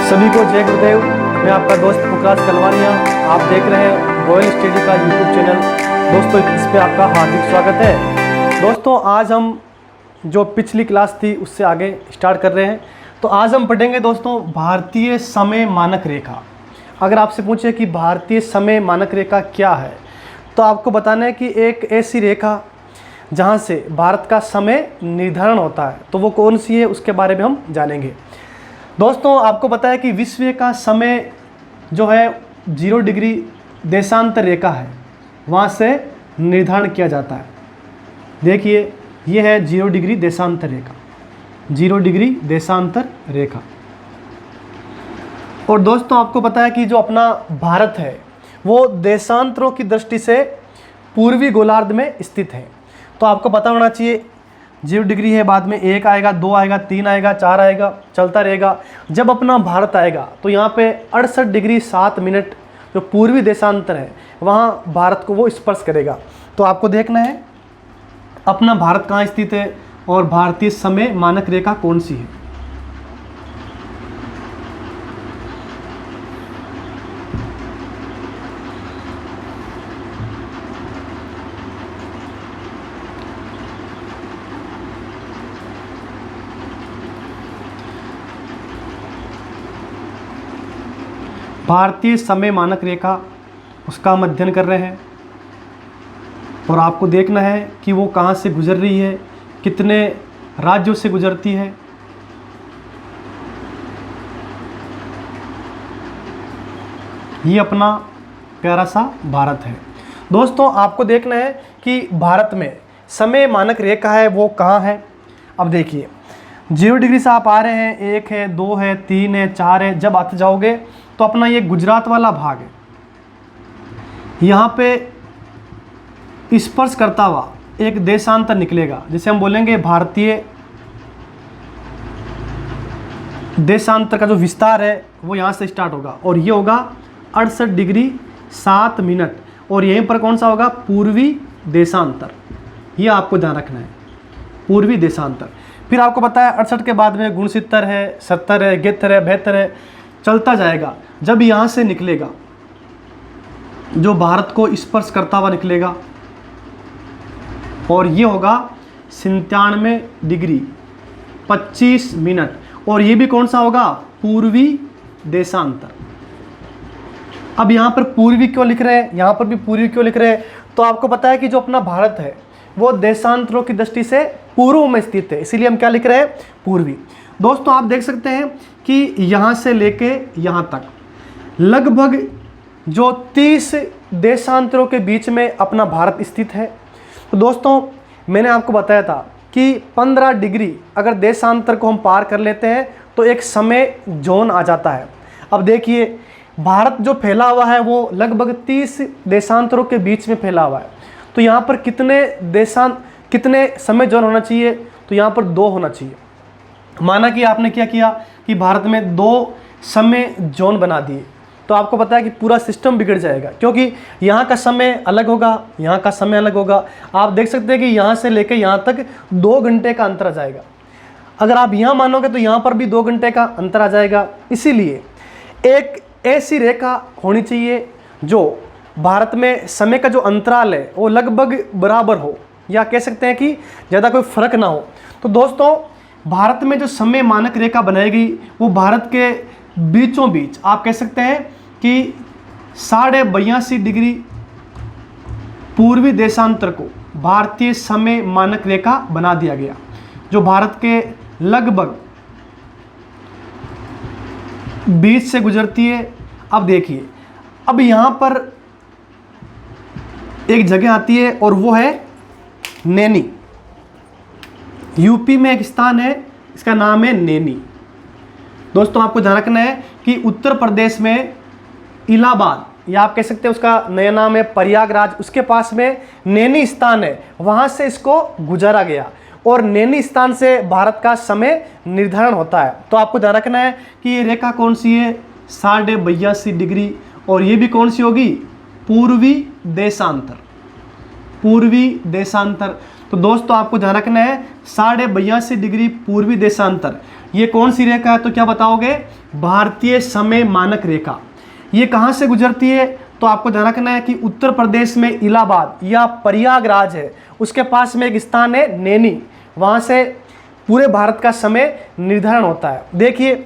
सभी को जय गुरुदेव। मैं आपका दोस्त पुखराज कलवानिया। आप देख रहे हैं रॉयल स्टडी का यूट्यूब चैनल। दोस्तों इस पे आपका हार्दिक स्वागत है। दोस्तों आज हम जो पिछली क्लास थी उससे आगे स्टार्ट कर रहे हैं। तो आज हम पढ़ेंगे दोस्तों भारतीय समय मानक रेखा। अगर आपसे पूछे कि भारतीय समय मानक रेखा क्या है तो आपको बताना है कि एक ऐसी रेखा जहाँ से भारत का समय निर्धारण होता है। तो वो कौन सी है उसके बारे में हम जानेंगे। दोस्तों आपको पता है कि विश्व का समय जो है 0 डिग्री देशांतर रेखा है, वहाँ से निर्धारण किया जाता है। देखिए ये है 0 डिग्री देशांतर रेखा, 0 डिग्री देशांतर रेखा। और दोस्तों आपको पता है कि जो अपना भारत है वो देशांतरों की दृष्टि से पूर्वी गोलार्ध में स्थित है। तो आपको पता होना चाहिए 0 डिग्री है, बाद में 1 आएगा, 2 आएगा, 3 आएगा, 4 आएगा, चलता रहेगा। जब अपना भारत आएगा तो यहाँ पे 68 डिग्री 7 मिनट जो पूर्वी देशांतर है वहाँ भारत को वो स्पर्श करेगा। तो आपको देखना है अपना भारत कहाँ स्थित है और भारतीय समय मानक रेखा कौन सी है। भारतीय समय मानक रेखा उसका हम अध्ययन कर रहे हैं और आपको देखना है कि वो कहाँ से गुजर रही है, कितने राज्यों से गुजरती है। ये अपना प्यारा सा भारत है। दोस्तों आपको देखना है कि भारत में समय मानक रेखा है वो कहाँ है। अब देखिए 0 डिग्री से आप आ रहे हैं, 1 है, 2 है, 3 है, 4 है। जब आते जाओगे तो अपना ये गुजरात वाला भाग है, यहाँ पे स्पर्श करता हुआ एक देशांतर निकलेगा जिसे हम बोलेंगे भारतीय देशांतर का जो विस्तार है वो यहाँ से स्टार्ट होगा और ये होगा 68 डिग्री 7 मिनट। और यहीं पर कौन सा होगा, पूर्वी देशांतर। ये आपको ध्यान रखना है, पूर्वी देशांतर। फिर आपको पता है 68 के बाद में 69 है, 70 है, 71 है, 72 है, चलता जाएगा। जब यहाँ से निकलेगा जो भारत को स्पर्श करता हुआ निकलेगा और ये होगा 97 डिग्री 25 मिनट। और ये भी कौन सा होगा, पूर्वी देशांतर। अब यहाँ पर पूर्वी क्यों लिख रहे हैं, यहाँ पर भी पूर्वी क्यों लिख रहे हैं, तो आपको पता है कि जो अपना भारत है वो देशांतरों की दृष्टि से पूर्व में स्थित है, इसीलिए हम क्या लिख रहे हैं, पूर्वी। दोस्तों आप देख सकते हैं कि यहाँ से लेके यहाँ तक लगभग जो 30 देशांतरों के बीच में अपना भारत स्थित है। तो दोस्तों मैंने आपको बताया था कि 15 डिग्री अगर देशांतर को हम पार कर लेते हैं तो एक समय जोन आ जाता है। अब देखिए भारत जो फैला हुआ है वो लगभग 30 देशांतरों के बीच में फैला हुआ है। तो यहाँ पर कितने समय जोन होना चाहिए, तो यहाँ पर 2 होना चाहिए। माना कि आपने क्या किया कि भारत में 2 समय जोन बना दिए, तो आपको पता है कि पूरा सिस्टम बिगड़ जाएगा, क्योंकि यहाँ का समय अलग होगा, यहाँ का समय अलग होगा। आप देख सकते हैं कि यहाँ से लेकर यहाँ तक 2 घंटे का अंतर आ जाएगा। अगर आप यहाँ मानोगे तो यहाँ पर भी 2 घंटे का अंतर आ जाएगा। इसीलिए एक ऐसी रेखा होनी चाहिए जो भारत में समय का जो अंतराल है वो लगभग बराबर हो, या कह सकते हैं कि ज़्यादा कोई फर्क ना हो। तो दोस्तों भारत में जो समय मानक रेखा बनाएगी वो भारत के बीचों बीच आप कह सकते हैं कि 82.5 डिग्री पूर्वी देशांतर को भारतीय समय मानक रेखा बना दिया गया, जो भारत के लगभग बीच से गुजरती है। अब देखिए अब यहाँ पर एक जगह आती है और वो है नैनी। यूपी में एक स्थान है, इसका नाम है नैनी। दोस्तों आपको ध्यान रखना है कि उत्तर प्रदेश में इलाहाबाद, या आप कह सकते हैं उसका नया नाम है प्रयागराज, उसके पास में नैनी स्थान है, वहाँ से इसको गुजारा गया और नैनी स्थान से भारत का समय निर्धारण होता है। तो आपको ध्यान रखना है कि ये रेखा कौन सी है, 82.5 डिग्री। और ये भी कौन सी होगी, पूर्वी देशांतर, पूर्वी देशांतर। तो दोस्तों आपको ध्यान रखना है 82.5 डिग्री पूर्वी देशांतर ये कौन सी रेखा है, तो क्या बताओगे, भारतीय समय मानक रेखा। ये कहाँ से गुजरती है, तो आपको ध्यान रखना है कि उत्तर प्रदेश में इलाहाबाद या प्रयागराज है, उसके पास में एक स्थान है नैनी, वहाँ से पूरे भारत का समय निर्धारण होता है। देखिए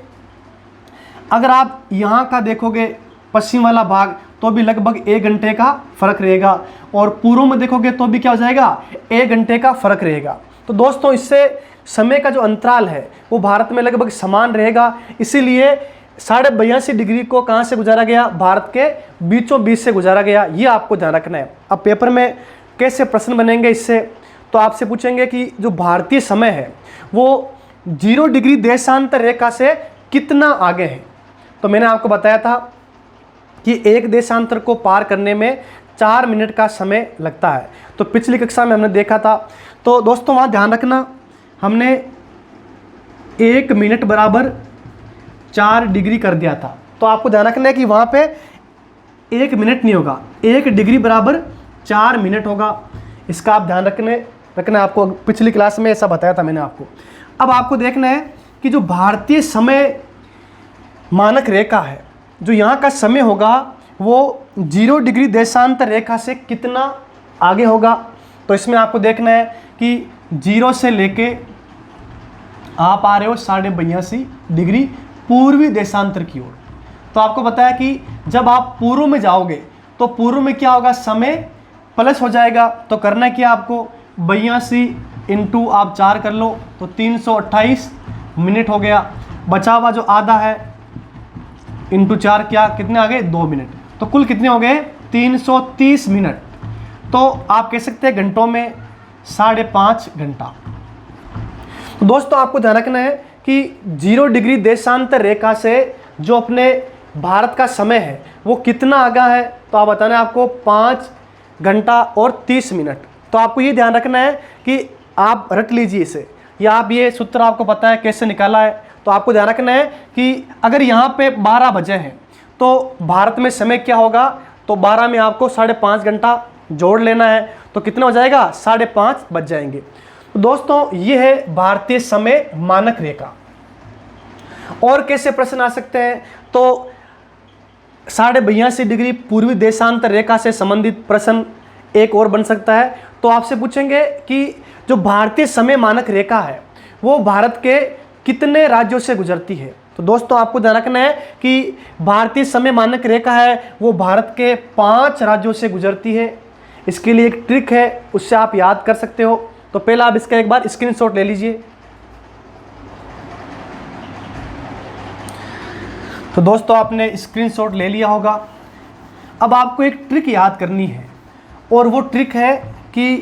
अगर आप यहाँ का देखोगे पश्चिम वाला भाग तो भी लगभग 1 घंटे का फर्क रहेगा, और पूर्व में देखोगे तो भी क्या हो जाएगा, 1 घंटे का फर्क रहेगा। तो दोस्तों इससे समय का जो अंतराल है वो भारत में लगभग समान रहेगा, इसीलिए 82.5 डिग्री को कहाँ से गुजारा गया, भारत के बीचों बीच से गुजारा गया। ये आपको ध्यान रखना है। अब पेपर में कैसे प्रश्न बनेंगे इससे, तो आपसे पूछेंगे कि जो भारतीय समय है वो 0 डिग्री देशांतर रेखा से कितना आगे है। तो मैंने आपको बताया था कि एक देशांतर को पार करने में 4 मिनट का समय लगता है, तो पिछली कक्षा में हमने देखा था। तो दोस्तों वहाँ ध्यान रखना, हमने 1 मिनट बराबर 4 डिग्री कर दिया था, तो आपको ध्यान रखना है कि वहाँ पे 1 मिनट नहीं होगा, 1 डिग्री बराबर 4 मिनट होगा। इसका आप ध्यान रखना आपको, पिछली क्लास में ऐसा बताया था मैंने आपको। अब आपको देखना है कि जो भारतीय समय मानक रेखा है, जो यहाँ का समय होगा वो 0 डिग्री देशांतर रेखा से कितना आगे होगा। तो इसमें आपको देखना है कि 0 से लेके आप आ रहे हो 82.5 डिग्री पूर्वी देशांतर की ओर। तो आपको पता है कि जब आप पूर्व में जाओगे तो पूर्व में क्या होगा, समय प्लस हो जाएगा। तो करना क्या आपको, 82 इंटू आप 4 कर लो तो 328 मिनट हो गया। बचा हुआ जो आधा है इंटू 4 क्या, कितने आ गए, 2 मिनट। तो कुल कितने हो गए, 330 मिनट। तो आप कह सकते हैं घंटों में 5.5 घंटा। तो दोस्तों आपको ध्यान रखना है कि 0 डिग्री देशांतर रेखा से जो अपने भारत का समय है वो कितना आगा है, तो आप बताना है आपको 5 घंटा और 30 मिनट। तो आपको ये ध्यान रखना है कि आप रट लीजिए इसे, या आप ये सूत्र आपको पता है कैसे निकाला है। तो आपको ध्यान रखना है कि अगर यहाँ पे 12 बजे हैं तो भारत में समय क्या होगा, तो 12 में आपको 5.5 घंटा जोड़ लेना है, तो कितना हो जाएगा, 5:30 बज जाएंगे। तो दोस्तों ये है भारतीय समय मानक रेखा। और कैसे प्रश्न आ सकते हैं, तो 82.5 डिग्री पूर्वी देशांतर रेखा से संबंधित प्रश्न एक और बन सकता है। तो आपसे पूछेंगे कि जो भारतीय समय मानक रेखा है वो भारत के कितने राज्यों से गुजरती है। तो दोस्तों आपको ध्यान रखना है कि भारतीय समय मानक रेखा है वो भारत के 5 राज्यों से गुजरती है। इसके लिए एक ट्रिक है, उससे आप याद कर सकते हो। तो पहला आप इसका एक बार स्क्रीनशॉट ले लीजिए। तो दोस्तों आपने स्क्रीनशॉट ले लिया होगा। अब आपको एक ट्रिक याद करनी है, और वो ट्रिक है कि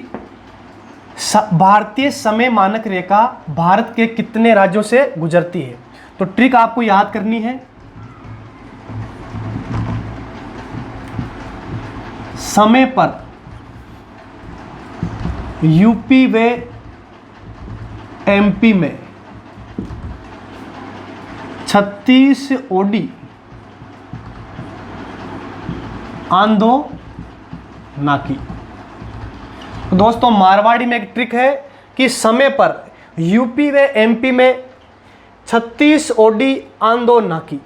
भारतीय समय मानक रेखा भारत के कितने राज्यों से गुजरती है। तो ट्रिक आपको याद करनी है, समय पर यूपी व एमपी में 36 ओडी आंदो नाकी। दोस्तों मारवाड़ी में एक ट्रिक है कि समय पर यूपी व एमपी में 36 ओडी आंदो नाकी।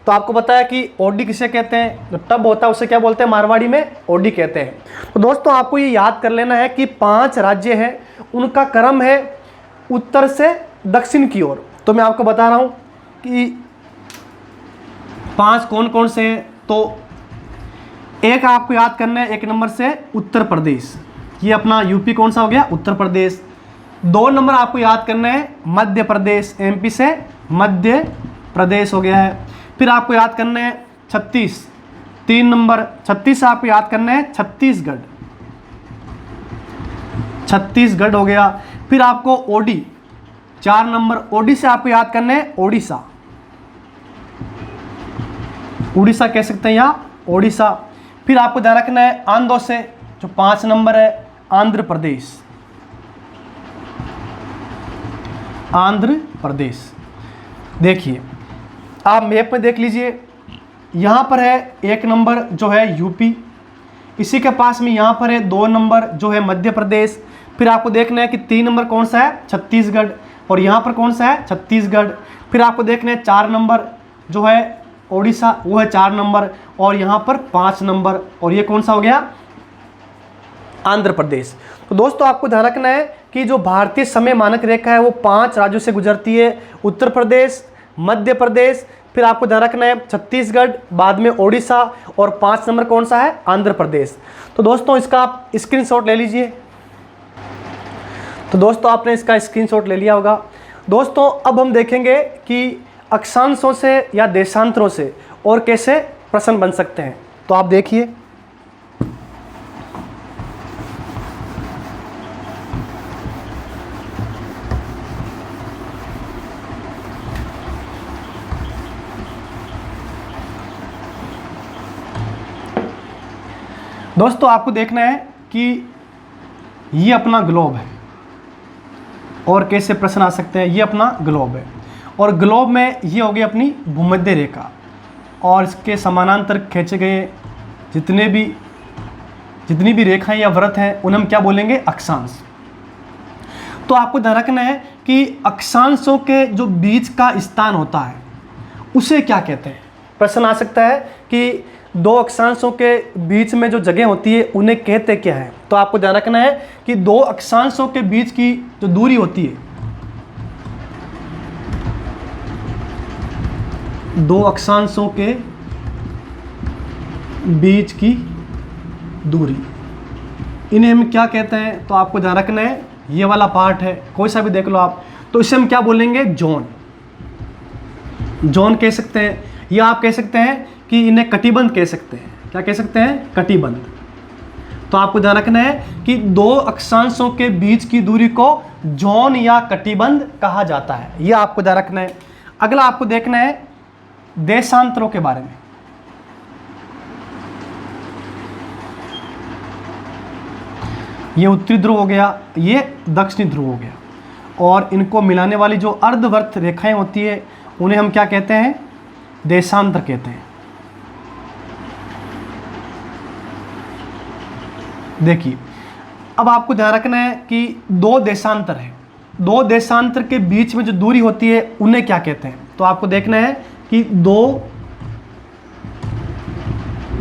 तो आपको पता है कि ओडी किसे कहते हैं, जो टब होता है उसे क्या बोलते हैं, मारवाड़ी में ओडी कहते हैं। तो दोस्तों आपको ये याद कर लेना है कि 5 राज्य हैं, उनका क्रम है उत्तर से दक्षिण की ओर। तो मैं आपको बता रहा हूँ कि 5 कौन कौन से हैं। तो एक आपको याद करना है, 1 नंबर से उत्तर प्रदेश, ये अपना यूपी कौन सा हो गया, उत्तर प्रदेश। 2 नंबर आपको याद करना है मध्य प्रदेश, एमपी से मध्य प्रदेश हो गया है। फिर आपको याद करना है 36, 3 नंबर 36 से आपको याद करना है छत्तीसगढ़, छत्तीसगढ़ हो गया। फिर आपको ओडी 4 नंबर, ओडी से आपको याद करना है ओडिशा, उड़ीसा कह सकते हैं या ओडिशा। फिर आपको ध्यान रखना है आंध्र से जो 5 नंबर है आंध्र प्रदेश, आंध्र प्रदेश। देखिए आप मैप में देख लीजिए, यहाँ पर है 1 नंबर जो है यूपी, इसी के पास में यहाँ पर है 2 नंबर जो है मध्य प्रदेश। फिर आपको देखना है कि 3 नंबर कौन सा है, छत्तीसगढ़। और यहाँ पर कौन सा है, छत्तीसगढ़। फिर आपको देखना है 4 नंबर जो है ओडिशा, वो है 4 नंबर, और यहाँ पर 5 नंबर, और ये कौन सा हो गया, आंध्र प्रदेश। तो दोस्तों आपको ध्यान रखना है कि जो भारतीय समय मानक रेखा है वो 5 राज्यों से गुजरती है, उत्तर प्रदेश, मध्य प्रदेश, फिर आपको ध्यान रखना है छत्तीसगढ़, बाद में ओडिशा, और 5 नंबर कौन सा है, आंध्र प्रदेश। तो दोस्तों इसका आप स्क्रीनशॉट ले लीजिए। तो दोस्तों आपने इसका स्क्रीनशॉट ले लिया होगा। दोस्तों अब हम देखेंगे कि अक्षांशों से या देशांतरों से और कैसे प्रश्न बन सकते हैं। तो आप देखिए, दोस्तों आपको देखना है कि ये अपना ग्लोब है और कैसे प्रश्न आ सकते हैं। ये अपना ग्लोब है और ग्लोब में ये होगी अपनी भूमध्य रेखा, और इसके समानांतर खींचे गए जितनी भी रेखाएं या वृत्त हैं उन्हें हम क्या बोलेंगे, अक्षांश। तो आपको ध्यान रखना है कि अक्षांशों के जो बीच का स्थान होता है उसे क्या कहते हैं। प्रश्न आ सकता है कि 2 अक्षांशों के बीच में जो जगह होती है उन्हें कहते क्या है। तो आपको ध्यान रखना है कि 2 अक्षांशों के बीच की जो दूरी होती है, 2 अक्षांशों के बीच की दूरी, इन्हें हम क्या कहते हैं। तो आपको ध्यान रखना है, ये वाला पार्ट है, कोई सा भी देख लो आप, तो इसे हम क्या बोलेंगे, जोन। जोन कह सकते हैं, या आप कह सकते हैं कि इन्हें कटिबंध कह सकते हैं। क्या कह सकते हैं, कटिबंध। तो आपको ध्यान रखना है कि 2 अक्षांशों के बीच की दूरी को जोन या कटिबंध कहा जाता है। यह आपको ध्यान रखना है। अगला आपको देखना है देशांतरों के बारे में। ये उत्तरी ध्रुव हो गया, ये दक्षिणी ध्रुव हो गया, और इनको मिलाने वाली जो अर्धवर्त रेखाएं होती है उन्हें हम क्या कहते हैं, देशांतर कहते हैं। देखिए अब आपको ध्यान रखना है कि 2 देशांतर है, 2 देशांतर के बीच में जो दूरी होती है उन्हें क्या कहते हैं। तो आपको देखना है कि 2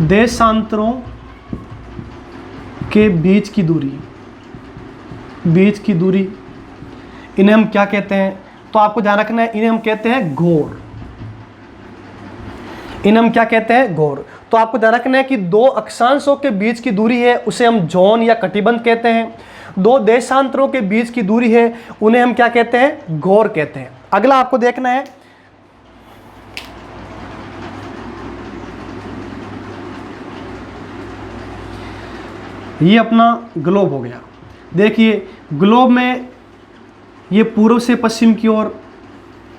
देशांतरों के बीच की दूरी, इन्हें हम क्या कहते हैं। तो आपको ध्यान रखना है, इन्हें हम कहते हैं घोर। इन्हें हम क्या कहते हैं, घोर। तो आपको ध्यान रखना है कि 2 अक्षांशों के बीच की दूरी है उसे हम जोन या कटिबंध कहते हैं। 2 देशांतरों के बीच की दूरी है उन्हें हम क्या कहते हैं, घोर कहते हैं। अगला आपको देखना है, ये अपना ग्लोब हो गया। देखिए ग्लोब में ये पूर्व से पश्चिम की ओर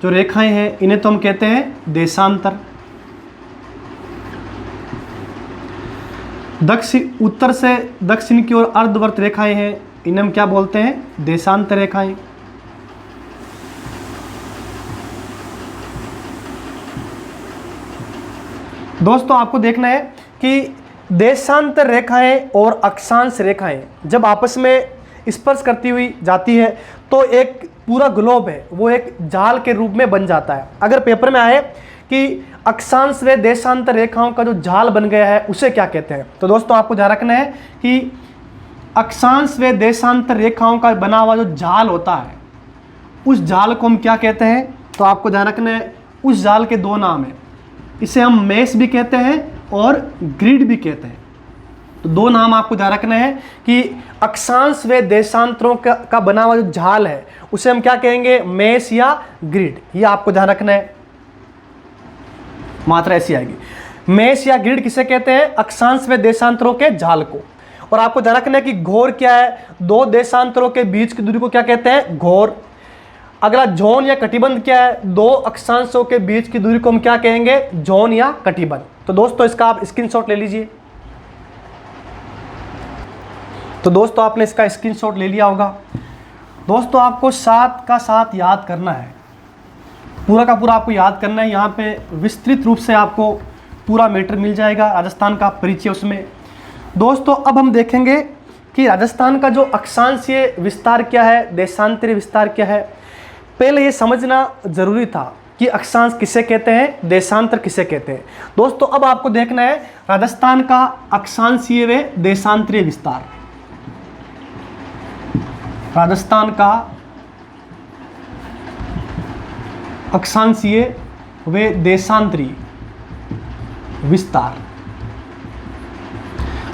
जो रेखाएं हैं इन्हें तो हम कहते हैं देशांतर। उत्तर से दक्षिण की ओर अर्धवर्त रेखाएं हैं, इन्हें हम क्या बोलते हैं, देशांतर रेखाएं। दोस्तों आपको देखना है कि देशांतर रेखाएं और अक्षांश रेखाएं जब आपस में स्पर्श करती हुई जाती है तो एक पूरा ग्लोब है वो एक जाल के रूप में बन जाता है। अगर पेपर में आए कि अक्षांश व देशांतर रेखाओं का जो जाल बन गया है उसे क्या कहते हैं, तो दोस्तों आपको ध्यान रखना है कि अक्षांश व देशांतर रेखाओं का बना हुआ जो जाल होता है उस जाल को हम क्या कहते हैं। तो आपको ध्यान रखना है, उस जाल के 2 नाम हैं, इसे हम मेष भी कहते हैं और ग्रिड भी कहते हैं। तो 2 नाम आपको ध्यान रखना है कि अक्षांश व देशांतरों का बना हुआ जो जाल है उसे हम क्या कहेंगे, मेष या ग्रिड। ये आपको ध्यान रखना है, मात्रा ऐसी आएगी। मेष या ग्रिड किसे कहते हैं, अक्षांश व देशांतरों के जाल को। और आपको ध्यान रखना है कि घोर क्या है, 2 देशांतरों के बीच की दूरी को क्या कहते हैं, घोर। अगला जोन या कटिबंध क्या है, 2 अक्षांशों के बीच की दूरी को हम क्या कहेंगे, जोन या कटिबंध। तो दोस्तों इसका आप स्क्रीनशॉट ले लीजिए। तो दोस्तों आपने इसका स्क्रीनशॉट ले लिया होगा। दोस्तों आपको 7 का 7 याद करना है, पूरा का पूरा आपको याद करना है। यहाँ पे विस्तृत रूप से आपको पूरा मैटर मिल जाएगा, राजस्थान का परिचय उसमें। दोस्तों अब हम देखेंगे कि राजस्थान का जो अक्षांशीय विस्तार क्या है, देशांतरीय विस्तार क्या है। पहले ये समझना जरूरी था कि अक्षांश किसे कहते हैं, देशांतर किसे कहते हैं। दोस्तों अब आपको देखना है राजस्थान का अक्षांशीय व देशांतरीय विस्तार। राजस्थान का अक्षांशीय व देशांतरीय विस्तार।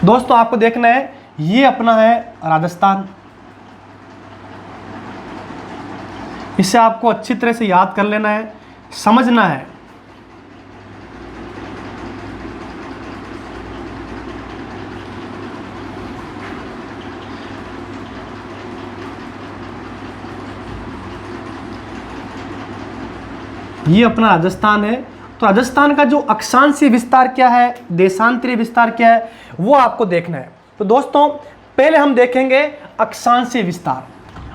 दोस्तों आपको देखना है ये अपना है राजस्थान। इसे आपको अच्छी तरह से याद कर लेना है, समझना है। ये अपना राजस्थान है। तो राजस्थान का जो अक्षांशीय विस्तार क्या है, देशांतरीय विस्तार क्या है, वो आपको देखना है। तो दोस्तों पहले हम देखेंगे अक्षांशीय विस्तार।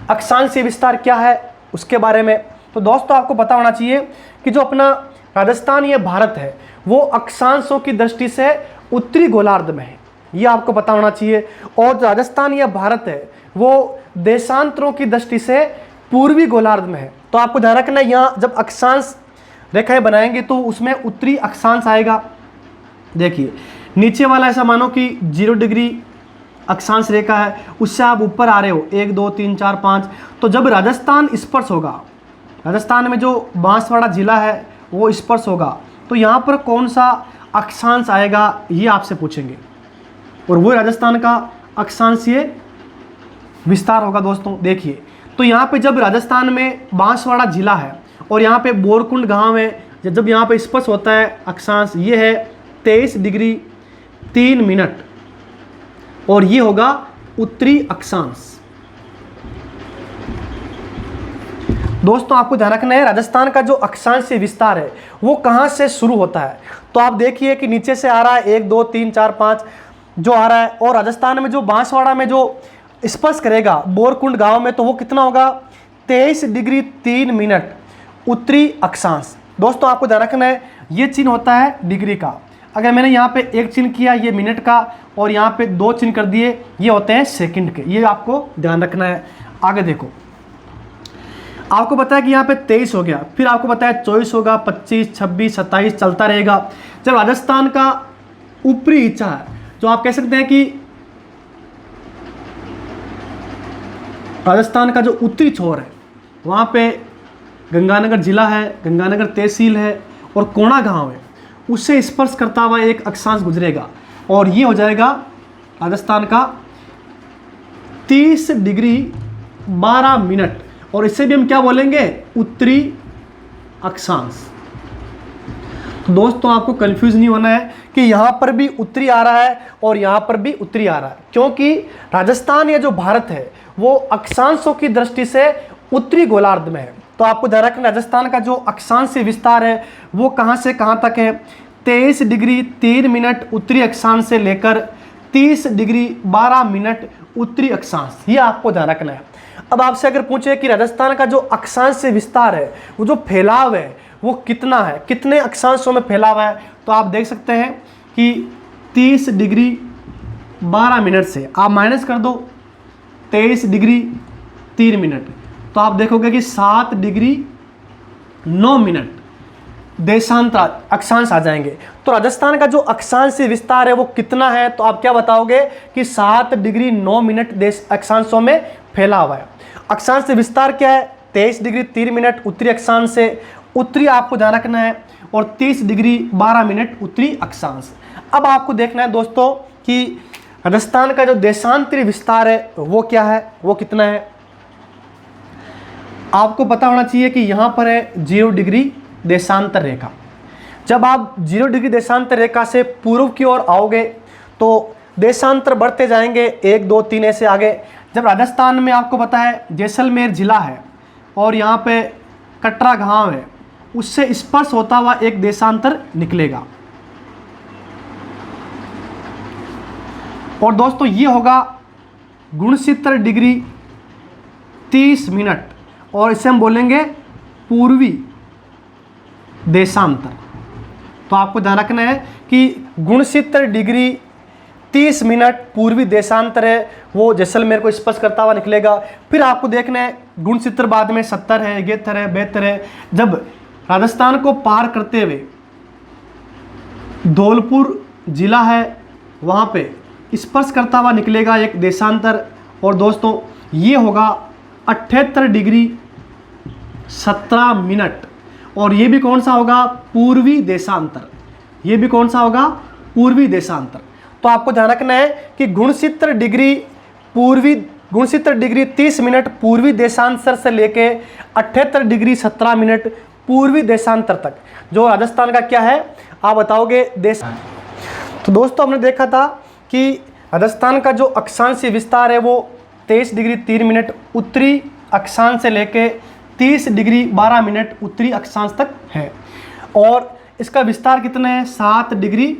अक्षांशीय विस्तार क्या है उसके बारे में। तो दोस्तों आपको पता होना चाहिए कि जो अपना राजस्थान ये भारत है वो अक्षांशों की दृष्टि से उत्तरी गोलार्ध में है, ये आपको पता होना चाहिए। और राजस्थान ये भारत है वो देशांतरों की दृष्टि से पूर्वी गोलार्ध में है। तो आपको ध्यान रखना है यहाँ जब अक्षांश रेखाएं बनाएंगे तो उसमें उत्तरी अक्षांश आएगा। देखिए नीचे वाला ऐसा मानो कि 0 डिग्री अक्षांश रेखा है, उससे आप ऊपर आ रहे हो 1 2 3 4 5। तो जब राजस्थान स्पर्श होगा, राजस्थान में जो बांसवाड़ा जिला है वो स्पर्श होगा, तो यहाँ पर कौन सा अक्षांश आएगा ये आपसे पूछेंगे, और वो राजस्थान का अक्षांशीय विस्तार होगा। दोस्तों देखिए तो यहाँ पे जब राजस्थान में बांसवाड़ा जिला है और यहाँ पे बोरकुंड गांव है, जब यहाँ पे स्पर्श होता है अक्षांश, ये है 23 डिग्री 3 मिनट, और ये होगा उत्तरी अक्षांश। दोस्तों आपको ध्यान रखना है राजस्थान का जो अक्षांशीय विस्तार है वो कहाँ से शुरू होता है। तो आप देखिए कि नीचे से आ रहा है 1 2 3 4 5 जो आ रहा है, और राजस्थान में जो बांसवाड़ा में जो स्पर्श करेगा बोरकुंड गांव में, तो वो कितना होगा 23 डिग्री 3 मिनट उत्तरी अक्षांश। दोस्तों आपको ध्यान रखना है ये चिन्ह होता है डिग्री का। अगर मैंने यहाँ पे एक चिन्ह किया ये मिनट का, और यहाँ पे 2 चिन्ह कर दिए ये होते हैं सेकंड के, ये आपको ध्यान रखना है। आगे देखो आपको बताया कि यहाँ पे 23 हो गया, फिर आपको बताया 24 होगा, 25 26 27 चलता रहेगा। जब राजस्थान का ऊपरी हिस्सा है, जो आप कह सकते हैं कि राजस्थान का जो उत्तरी छोर है, वहाँ पे गंगानगर जिला है, गंगानगर तहसील है और कोणा गांव है, उससे स्पर्श करता हुआ एक अक्षांश गुजरेगा, और ये हो जाएगा राजस्थान का 30 डिग्री 12 मिनट, और इससे भी हम क्या बोलेंगे उत्तरी अक्षांश। तो दोस्तों आपको कंफ्यूज नहीं होना है कि यहाँ पर भी उत्तरी आ रहा है और यहाँ पर भी उत्तरी आ रहा है, क्योंकि राजस्थान या जो भारत है वो अक्षांशों की दृष्टि से उत्तरी गोलार्ध में है। तो आपको ध्यान रखना राजस्थान का जो अक्षांशीय विस्तार है वो कहाँ से कहाँ तक है, 23 डिग्री 3 मिनट उत्तरी अक्षांश से लेकर 30 डिग्री 12 मिनट उत्तरी अक्षांश, ये आपको ध्यान रखना है। अब आपसे अगर पूछे कि राजस्थान का जो अक्षांशीय विस्तार है वो जो फैलाव है वो कितना है, कितने अक्षांशों में फैला हुआ है, तो आप देख सकते हैं कि 30 डिग्री 12 मिनट से आप माइनस कर दो 23 डिग्री 3 मिनट, तो आप देखोगे कि 7 डिग्री 9 मिनट देशांतर अक्षांश आ जाएंगे। तो राजस्थान का जो अक्षांशीय विस्तार है वो कितना है, तो आप क्या बताओगे कि 7 डिग्री 9 मिनट देश अक्षांशों में फैला हुआ है। अक्षांशीय विस्तार क्या है, 23 डिग्री 3 मिनट उत्तरी अक्षांश से, उत्तरी आपको ध्यान रखना है, और 30 डिग्री 12 मिनट उत्तरी अक्षांश। अब आपको देखना है दोस्तों कि राजस्थान का जो देशांतरीय विस्तार है वो क्या है, वो कितना है। आपको पता होना चाहिए कि यहाँ पर है 0 डिग्री देशांतर रेखा। जब आप 0 डिग्री देशांतर रेखा से पूर्व की ओर आओगे तो देशांतर बढ़ते जाएंगे 1 2 3 ऐसे आगे। जब राजस्थान में आपको पता है जैसलमेर जिला है और यहाँ पे कटरा गांव है, उससे स्पर्श होता हुआ एक देशांतर निकलेगा, और दोस्तों ये होगा 69 डिग्री 30 मिनट, और इसे हम बोलेंगे पूर्वी देशांतर। तो आपको ध्यान रखना है कि 69 डिग्री 30 मिनट पूर्वी देशांतर है, वो जैसलमेर को स्पर्श करता हुआ निकलेगा। फिर आपको देखना है गुणसूत्र बाद में 70 है, 71 है, 72 है। जब राजस्थान को पार करते हुए धौलपुर जिला है, वहाँ पे स्पर्श करता हुआ निकलेगा एक देशांतर, और दोस्तों ये होगा 78 डिग्री 17 मिनट, और ये भी कौन सा होगा? पूर्वी देशांतर। ये भी कौन सा होगा? पूर्वी देशांतर। तो आपको ध्यान रखना है कि गुणसूत्र डिग्री 30 मिनट पूर्वी देशांतर से लेके 78 डिग्री 17 मिनट पूर्वी देशांतर तक जो राजस्थान का क्या है आप बताओगे देश। तो दोस्तों हमने देखा था कि राजस्थान का जो अक्षांशीय विस्तार है वो 23 डिग्री 3 मिनट उत्तरी अक्षांश से लेके 30 डिग्री 12 मिनट उत्तरी अक्षांश तक है, और इसका विस्तार कितना है? 7 डिग्री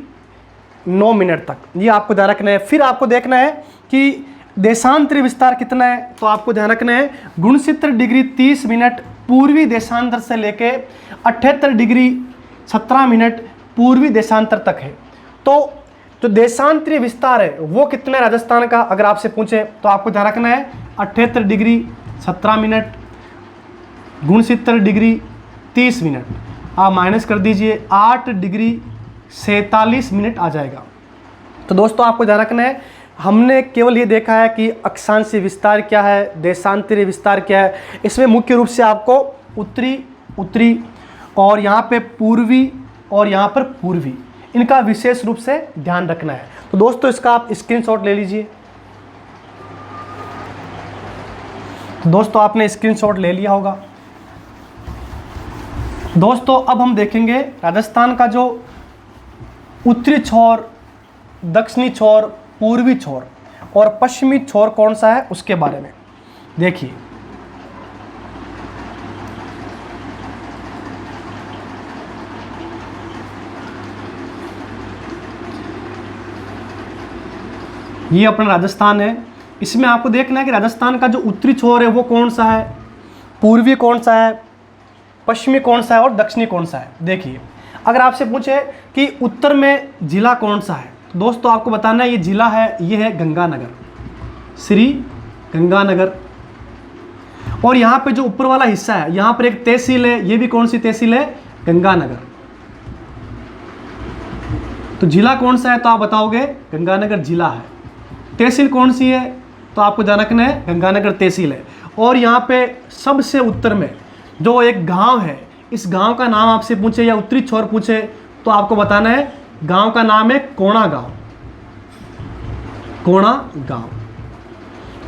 9 मिनट तक। ये आपको ध्यान रखना है। फिर आपको देखना है कि देशांतरी विस्तार कितना है, तो आपको ध्यान रखना है गुणसूत्र डिग्री 30 मिनट पूर्वी देशांतर से लेके 78 डिग्री 17 मिनट पूर्वी देशांतर तक है। तो जो देशांतरी विस्तार है वो कितना है राजस्थान का, अगर आपसे पूछे तो आपको ध्यान रखना है 78 डिग्री 17 मिनट गुणसूत्र डिग्री 30 मिनट, आप माइनस कर दीजिए 8 डिग्री 47 मिनट आ जाएगा। तो दोस्तों आपको ध्यान रखना है हमने केवल ये देखा है कि अक्षांशीय विस्तार क्या है, देशांतरी विस्तार क्या है। इसमें मुख्य रूप से आपको उत्तरी और यहाँ पे पूर्वी और यहाँ पर पूर्वी, इनका विशेष रूप से ध्यान रखना है। तो दोस्तों इसका आप स्क्रीनशॉट ले लीजिए। तो दोस्तों आपने स्क्रीनशॉट ले लिया होगा। दोस्तों अब हम देखेंगे राजस्थान का जो उत्तरी छोर, दक्षिणी छोर, पूर्वी छोर और पश्चिमी छोर कौन सा है उसके बारे में। देखिए ये अपना राजस्थान है। इसमें आपको देखना है कि राजस्थान का जो उत्तरी छोर है वो कौन सा है, पूर्वी कौन सा है, पश्चिमी कौन सा है और दक्षिणी कौन सा है। देखिए अगर आपसे पूछे कि उत्तर में जिला कौन सा है, तो दोस्तों आपको बताना है ये जिला है, ये है गंगानगर, श्री गंगानगर। और यहाँ पे जो ऊपर वाला हिस्सा है यहाँ पर एक तहसील है, ये भी कौन सी तहसील है? गंगानगर। तो जिला कौन सा है तो आप बताओगे गंगानगर जिला है। तहसील कौन सी है तो आपको ध्यान रखना है गंगानगर तहसील है। और यहाँ पे सबसे उत्तर में जो एक गांव है, इस गांव का नाम आपसे पूछे या उत्तरी छोर पूछे तो आपको बताना है गांव का नाम है कोणा गांव। कोणा गांव।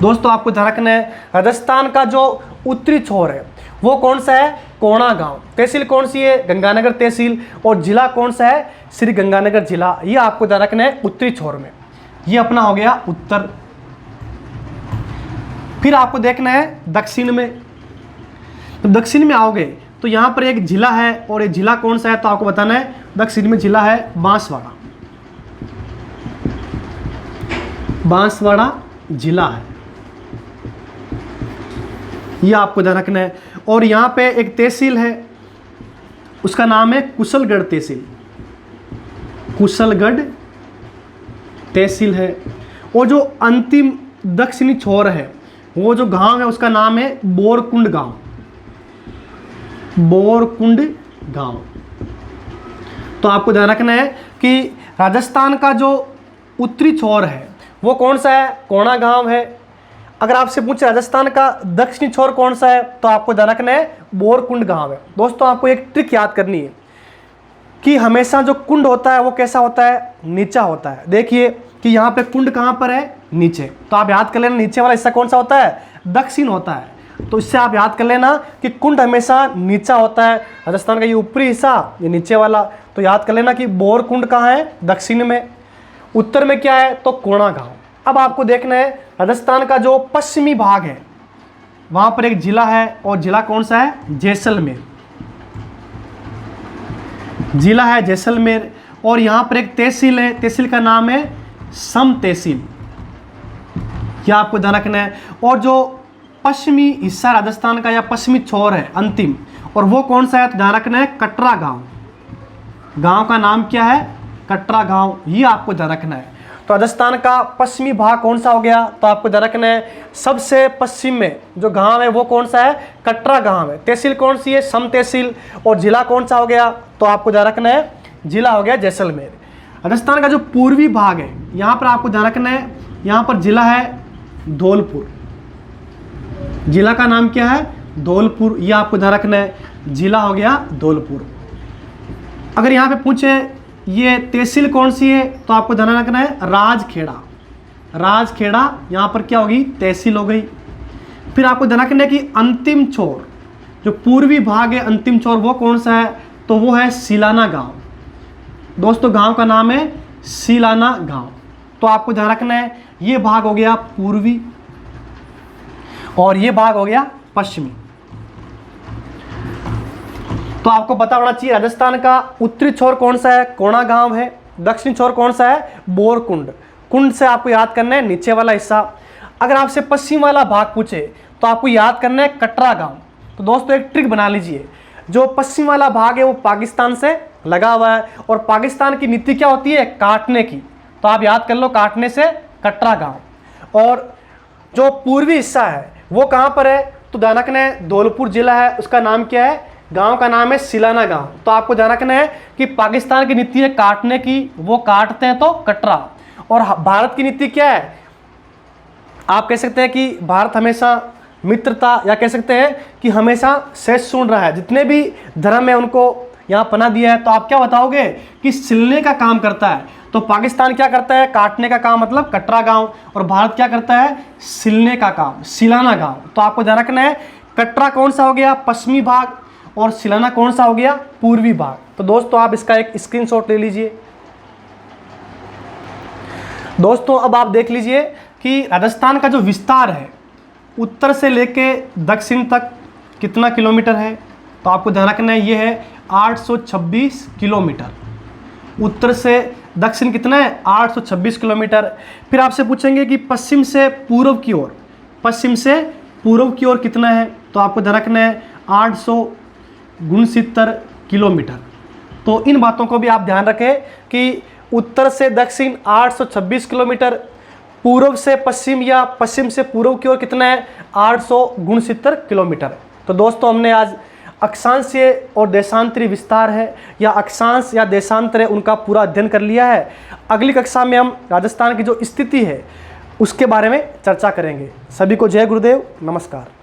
दोस्तों आपको ध्यान रखना है राजस्थान का जो उत्तरी छोर है वो कौन सा है? कोणा गांव। तहसील कौन सी है? गंगानगर तहसील। और जिला कौन सा है? श्री गंगानगर जिला। ये आपको ध्यान रखना है उत्तरी छोर में। ये अपना हो गया उत्तर। फिर आपको देखना है दक्षिण में। तो दक्षिण में आओगे तो यहाँ पर एक जिला है, और ये जिला कौन सा है तो आपको बताना है दक्षिण में जिला है बांसवाड़ा। बांसवाड़ा जिला है, ये आपको ध्यान रखना है। और यहाँ पे एक तहसील है, उसका नाम है कुशलगढ़ तहसील। कुशलगढ़ तहसील है। और जो अंतिम दक्षिणी छोर है वो जो गांव है उसका नाम है बोरकुंड गांव। बोरकुंड गांव। तो आपको ध्यान रखना है कि राजस्थान का जो उत्तरी छोर है वो कौन सा है? कोणा गांव है। अगर आपसे पूछे राजस्थान का दक्षिणी छोर कौन सा है तो आपको ध्यान रखना है बोरकुंड गांव है। दोस्तों आपको एक ट्रिक याद करनी है कि हमेशा जो कुंड होता है वो कैसा होता है? नीचा होता है। देखिए कि यहाँ पे कुंड कहाँ पर है? नीचे। तो आप याद कर लेना नीचे वाला हिस्सा कौन सा होता है? दक्षिण होता है। तो इससे आप याद कर लेना कि कुंड हमेशा नीचा होता है। राजस्थान का ये ऊपरी हिस्सा, ये नीचे वाला। तो याद कर लेना कि बोरकुंड कहाँ है? दक्षिण में। उत्तर में क्या है? तो कोणा गांव। अब आपको देखना है राजस्थान का जो पश्चिमी भाग है वहाँ पर एक जिला है, और जिला कौन सा है? जैसलमेर। जिला है जैसलमेर। और यहाँ पर एक तहसील है, तहसील का नाम है सम तहसील। यह आपको ध्यान रखना है। और जो पश्चिमी हिस्सा राजस्थान का या पश्चिमी छोर है अंतिम, और वो कौन सा है तो ध्यान रखना है कटरा गांव। गांव का नाम क्या है? कटरा गांव। ये आपको ध्यान रखना है। तो राजस्थान का पश्चिमी भाग कौन सा हो गया, तो आपको ध्यान रखना है सबसे पश्चिम में जो गांव है वो कौन सा है, कटरा गांव है। तहसील कौन सी है, सम तहसील। और जिला कौन सा हो गया, तो आपको ध्यान रखना है जिला हो गया जैसलमेर। राजस्थान का जो पूर्वी भाग है यहाँ पर आपको ध्यान रखना है, यहाँ पर जिला है धौलपुर। जिला का नाम क्या है, धौलपुर। यह आपको ध्यान रखना है, जिला हो गया धौलपुर। अगर यहाँ पे पूछे ये तहसील कौन सी है, तो आपको ध्यान रखना है राजखेड़ा। राजखेड़ा यहाँ पर क्या होगी, तहसील हो गई। फिर आपको ध्यान रखना है कि अंतिम छोर जो पूर्वी भाग है, अंतिम छोर वो कौन सा है, तो वो है सिलाना गांव। दोस्तों गांव का नाम है सिलाना गांव। तो आपको ध्यान रखना है ये भाग हो गया पूर्वी और ये भाग हो गया पश्चिमी। तो आपको पता होना चाहिए राजस्थान का उत्तरी छोर कौन सा है, कोणा गांव है। दक्षिणी छोर कौन सा है, बोरकुंड। कुंड से आपको याद करना है नीचे वाला हिस्सा। अगर आपसे पश्चिम वाला भाग पूछे तो आपको याद करना है कटरा गांव। तो दोस्तों एक ट्रिक बना लीजिए, जो पश्चिम वाला भाग है वो पाकिस्तान से लगा हुआ है और पाकिस्तान की नीति क्या होती है, काटने की। तो आप याद कर लो काटने से कटरा गांव। और जो पूर्वी हिस्सा है वो कहाँ पर है, तो ध्यान रखना है धौलपुर जिला है, उसका नाम क्या है, गांव का नाम है सिलाना गांव। तो आपको ध्यान रखना है कि पाकिस्तान की नीति है काटने की, वो काटते हैं तो कटरा। और भारत की नीति क्या है, आप कह सकते हैं कि भारत हमेशा मित्रता, या कह सकते हैं कि हमेशा शेष सुन रहा है, जितने भी धर्म है उनको यहाँ पनाह दिया है। तो आप क्या बताओगे कि सिलने का काम करता है। तो पाकिस्तान क्या करता है, काटने का काम मतलब कटरा गांव, और भारत क्या करता है, सिलने का काम, सिलाना गांव। तो आपको ध्यान रखना है कटरा कौन सा हो गया, पश्चिमी भाग, और सिलाना कौन सा हो गया, पूर्वी भाग। तो दोस्तों आप इसका एक स्क्रीनशॉट ले लीजिए। दोस्तों अब आप देख लीजिए कि राजस्थान का जो विस्तार है उत्तर से लेके दक्षिण तक कितना किलोमीटर है, तो आपको ध्यान रखना है ये है 826 किलोमीटर। उत्तर से दक्षिण कितना है, 826 किलोमीटर। फिर आपसे पूछेंगे कि पश्चिम से पूर्व की ओर, पश्चिम से पूर्व की ओर कितना है, तो आपको ध्यान रखना है 869 किलोमीटर। तो इन बातों को भी आप ध्यान रखें कि उत्तर से दक्षिण 826 किलोमीटर, पूर्व से पश्चिम या पश्चिम से पूर्व की ओर कितना है, 869 किलोमीटर। तो दोस्तों हमने आज अक्षांशीय और देशांतरी विस्तार है या अक्षांश या देशांतर है उनका पूरा अध्ययन कर लिया है। अगली कक्षा में हम राजस्थान की जो स्थिति है उसके बारे में चर्चा करेंगे। सभी को जय गुरुदेव, नमस्कार।